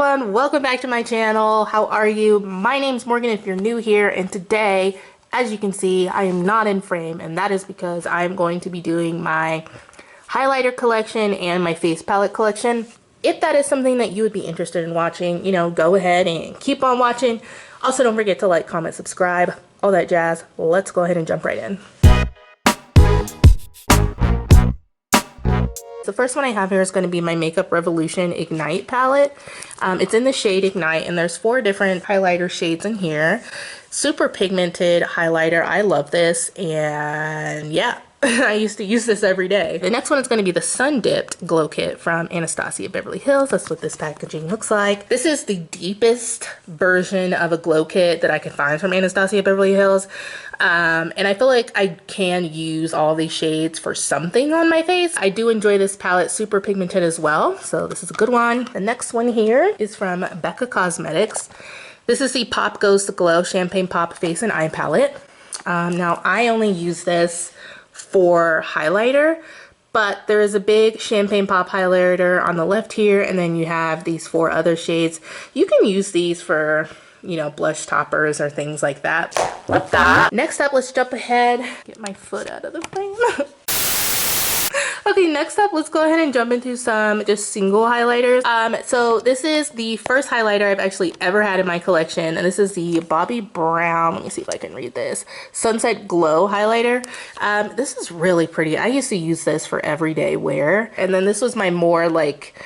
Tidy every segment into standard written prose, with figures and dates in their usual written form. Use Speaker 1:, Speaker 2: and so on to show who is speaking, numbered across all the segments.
Speaker 1: everyone, welcome back to my channel. How are you? My name's Morgan if you're new here, and today, as you can see, I am not in frame, and that is because I'm going to be doing my highlighter collection and my face palette collection. If that is something that you would be interested in watching, you know, go ahead and keep on watching. Also, don't forget to like, comment, subscribe, all that jazz. Let's go ahead and jump right in. The first one I have here is going to be my Makeup Revolution Ignite palette. It's in the shade Ignite, and there's 4 different highlighter shades in here. Super pigmented highlighter. I love this, and yeah, I used to use this every day. The next one is going to be the Sun Dipped Glow Kit from Anastasia Beverly Hills. That's what this packaging looks like. This is the deepest version of a glow kit that I can find from Anastasia Beverly Hills. And I feel like I can use all these shades for something on my face. I do enjoy this palette, super pigmented as well, so this is a good one. The next one here is from Becca Cosmetics. This is the Pop Goes the Glow Champagne Pop Face and Eye Palette. Now I only use this for highlighter, but there is a big Champagne Pop highlighter on the left here, and then you have these 4 other shades. You can use these for, you know, blush toppers or things like that. Love that. Next up, let's jump ahead. Get my foot out of the frame. Okay, next up, let's go ahead and jump into some just single highlighters. So this is the first highlighter I've actually ever had in my collection, and this is the Bobbi Brown, let me see if I can read this, Sunset Glow highlighter. This is really pretty. I used to use this for everyday wear, and then this was my more like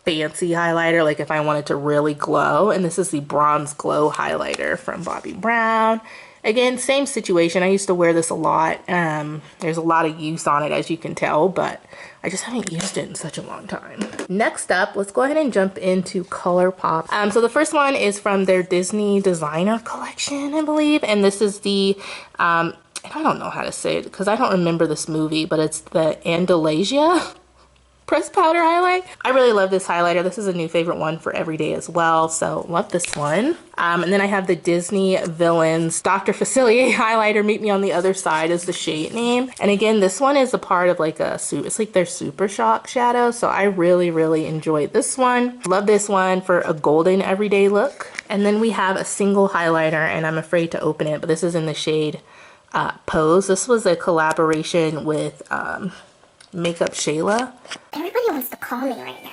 Speaker 1: fancy highlighter, like if I wanted to really glow, and this is the Bronze Glow highlighter from Bobbi Brown. Again, same situation. I used to wear this a lot. There's a lot of use on it, as you can tell, but I just haven't used it in such a long time. Next up, let's go ahead and jump into ColourPop. So the first one is from their Disney Designer Collection, I believe, and this is the I don't know how to say it because I don't remember this movie, but it's the Andalasia pressed powder highlight. I really love this highlighter. This is a new favorite one for everyday as well, so love this one. And then I have the Disney Villains Dr. Facilier highlighter. Meet Me on the Other Side is the shade name. And again, this one is a part of like it's like their Super Shock shadow, so I really enjoyed this one. Love this one for a golden everyday look. And then we have a single highlighter, and I'm afraid to open it, but this is in the shade Pose. This was a collaboration with Makeup Shayla.
Speaker 2: Everybody wants to call me right now.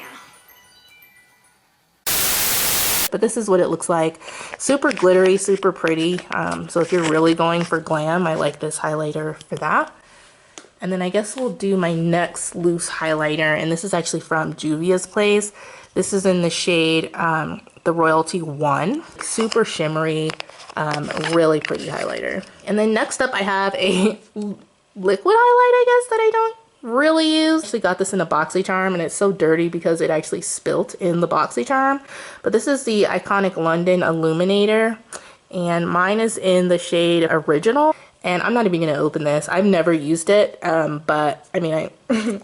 Speaker 1: But this is what it looks like. Super glittery, super pretty. So if you're really going for glam, I like this highlighter for that. And then I guess we'll do my next loose highlighter, and this is actually from Juvia's Place. This is in the shade the Royalty 1. Super shimmery, really pretty highlighter. And then next up I have a liquid highlight, I guess, that I don't really use. I actually got this in a BoxyCharm, and it's so dirty because it actually spilt in the BoxyCharm. But this is the Iconic London Illuminator, and mine is in the shade Original. And I'm not even going to open this. I've never used it, but I mean,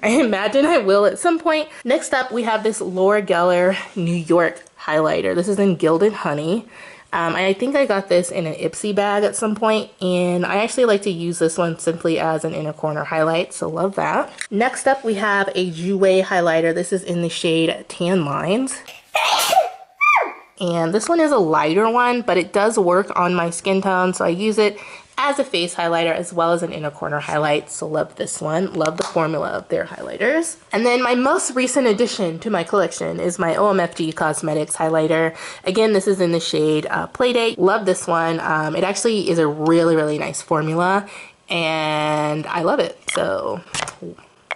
Speaker 1: I imagine I will at some point. Next up, we have this Laura Geller New York highlighter. This is in Gilded Honey. I think I got this in an Ipsy bag at some point, and I actually like to use this one simply as an inner corner highlight, so love that. Next up, we have a Jouer highlighter. This is in the shade Tan Lines. And this one is a lighter one, but it does work on my skin tone, so I use it as a face highlighter as well as an inner corner highlight, so love this one. Love the formula of their highlighters. And then my most recent addition to my collection is my OMFG Cosmetics highlighter. Again, this is in the shade Playdate. Love this one. It actually is a really nice formula, and I love it, so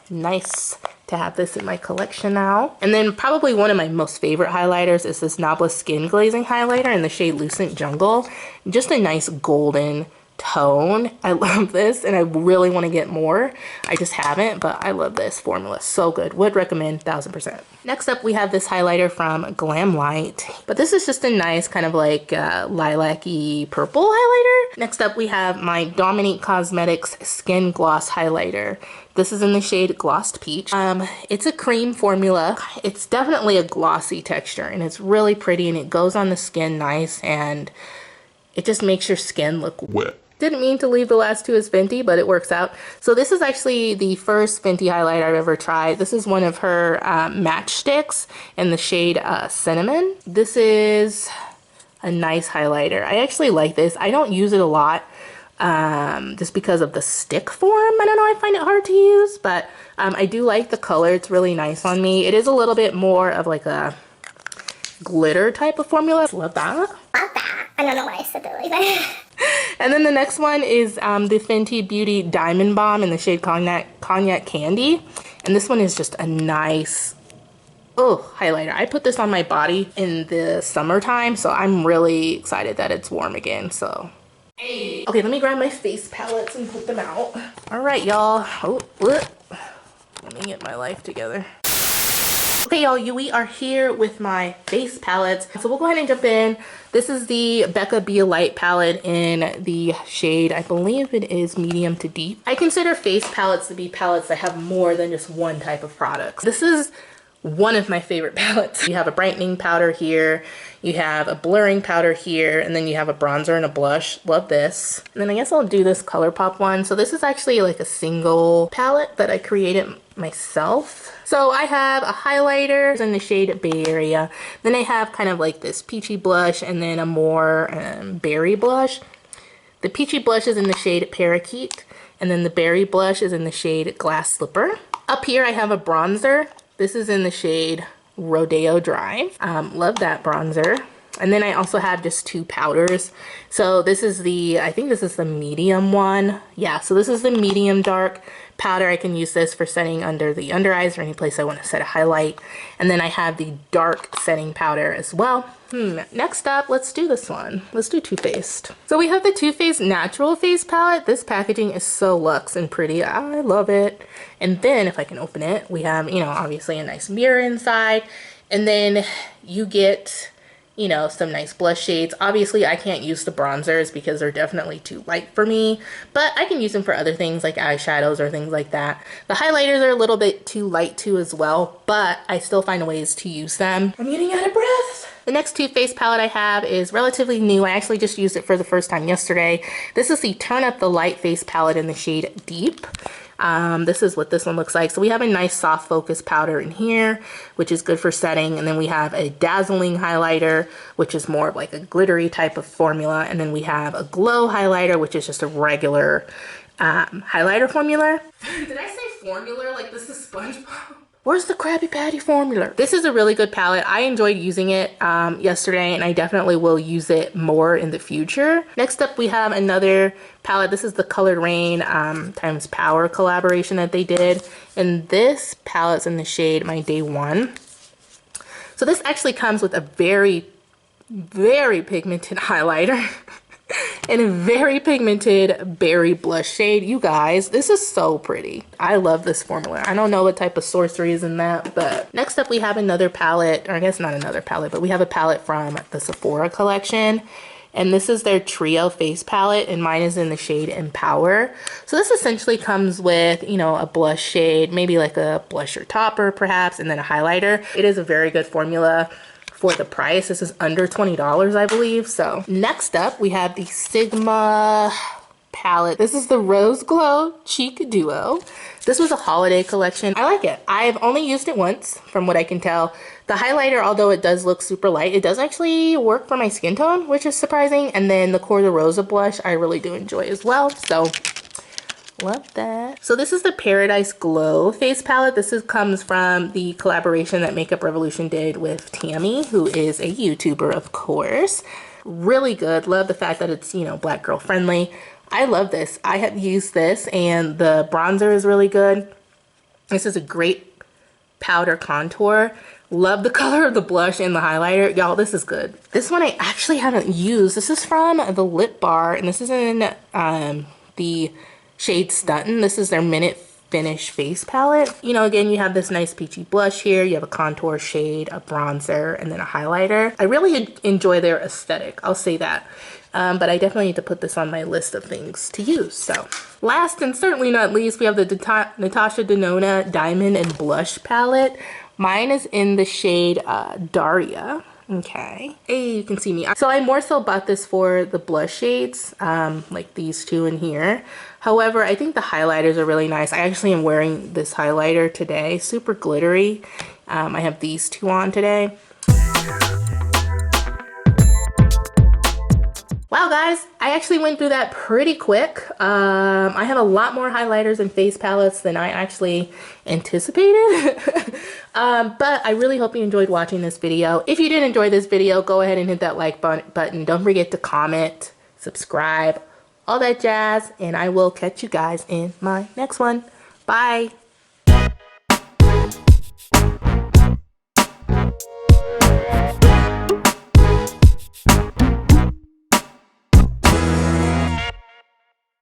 Speaker 1: nice to have this in my collection now. And then probably one of my most favorite highlighters is this Nabla Skin Glazing highlighter in the shade Lucent Jungle. Just a nice golden tone. I love this, and I really want to get more. I just haven't, but I love this formula. So good. Would recommend 1000%. Next up, we have this highlighter from Glam Light, but this is just a nice kind of like lilac-y purple highlighter. Next up, we have my Dominique Cosmetics Skin Gloss highlighter. This is in the shade Glossed Peach. It's a cream formula. It's definitely a glossy texture, and it's really pretty, and it goes on the skin nice, and it just makes your skin look wet. Didn't mean to leave the last two as Fenty, but it works out. So this is actually the first Fenty highlighter I've ever tried. This is one of her matchsticks in the shade Cinnamon. This is a nice highlighter. I actually like this. I don't use it a lot just because of the stick form. I don't know, I find it hard to use, but I do like the color. It's really nice on me. It is a little bit more of like a glitter type of formula. Love that.
Speaker 2: Love that. I don't know why I said it like that.
Speaker 1: And then the next one is the Fenty Beauty Diamond Bomb in the shade Cognac Candy. And this one is just a nice, highlighter. I put this on my body in the summertime, so I'm really excited that it's warm again, so. Hey. Okay, let me grab my face palettes and put them out. All right, y'all. Let me get my life together. Okay, y'all, we are here with my face palettes. So we'll go ahead and jump in. This is the Becca Be a Light palette in the shade, I believe it is medium to deep. I consider face palettes to be palettes that have more than just one type of products. This is one of my favorite palettes. You have a brightening powder here, you have a blurring powder here, and then you have a bronzer and a blush. Love this. And then I guess I'll do this ColourPop one. So this is actually like a single palette that I created myself. So I have a highlighter in the shade Bay Area. Then I have kind of like this peachy blush and then a more berry blush. The peachy blush is in the shade Parakeet, and then the berry blush is in the shade Glass Slipper. Up here I have a bronzer. This is in the shade Rodeo Drive. Love that bronzer. And then I also have just two powders. So this is the, I think this is the medium one. Yeah, so this is the medium dark powder. I can use this for setting under the under eyes or any place I want to set a highlight. And then I have the dark setting powder as well. Next up, let's do this one. Let's do Too Faced. So we have the Too Faced Natural Face Palette. This packaging is so luxe and pretty. I love it. And then if I can open it, we have, you know, obviously a nice mirror inside. And then you get, you know, some nice blush shades. Obviously I can't use the bronzers because they're definitely too light for me, but I can use them for other things like eyeshadows or things like that. The highlighters are a little bit too light too as well, but I still find ways to use them. I'm getting out of breath. The next Too Faced palette I have is relatively new. I actually just used it for the first time yesterday. This is the Turn Up the Light face palette in the shade Deep. This is what this one looks like. So we have a nice soft focus powder in here, which is good for setting. And then we have a dazzling highlighter, which is more of like a glittery type of formula. And then we have a glow highlighter, which is just a regular highlighter formula. Did I say formula? Like this is SpongeBob? Where's the Krabby Patty formula? This is a really good palette. I enjoyed using it yesterday, and I definitely will use it more in the future. Next up, we have another palette. This is the Colored Rain times Power collaboration that they did. And this palette's in the shade My Day One. So this actually comes with a very, very pigmented highlighter. And a very pigmented berry blush shade. You guys, this is so pretty. I love this formula. I don't know what type of sorcery is in that, but next up we have another palette, or I guess not another palette, but we have a palette from the Sephora collection. And this is their Trio Face Palette, and mine is in the shade Empower. So this essentially comes with, you know, a blush shade, maybe like a blusher topper perhaps, and then a highlighter. It is a very good formula for the price. This is under $20, I believe. So next up we have the Sigma palette. This is the Rose Glow Cheek Duo. This was a holiday collection. I like it. I've only used it once from what I can tell. The highlighter, although it does look super light, it does actually work for my skin tone, which is surprising. And then the Corda Rosa blush I really do enjoy as well. So love that. So this is the Paradise Glow face palette. This comes from the collaboration that Makeup Revolution did with Tammy, who is a YouTuber, of course. Really good. Love the fact that it's, you know, black girl friendly. I love this. I have used this, and the bronzer is really good. This is a great powder contour. Love the color of the blush and the highlighter. Y'all, this is good. This one I actually haven't used. This is from the Lip Bar, and this is in the shade Stuntin'. This is their Minute Finish face palette. You know, again, you have this nice peachy blush here. You have a contour shade, a bronzer, and then a highlighter. I really enjoy their aesthetic. I'll say that. But I definitely need to put this on my list of things to use. So last and certainly not least, we have the Natasha Denona Diamond and Blush palette. Mine is in the shade Daria. Okay. Hey, you can see me. So I more so bought this for the blush shades, like these two in here. However, I think the highlighters are really nice. I actually am wearing this highlighter today, super glittery. I have these two on today. Wow guys, I actually went through that pretty quick. I have a lot more highlighters and face palettes than I actually anticipated. But I really hope you enjoyed watching this video. If you did enjoy this video, go ahead and hit that like button. Don't forget to comment, subscribe, all that jazz, and I will catch you guys in my next one. Bye.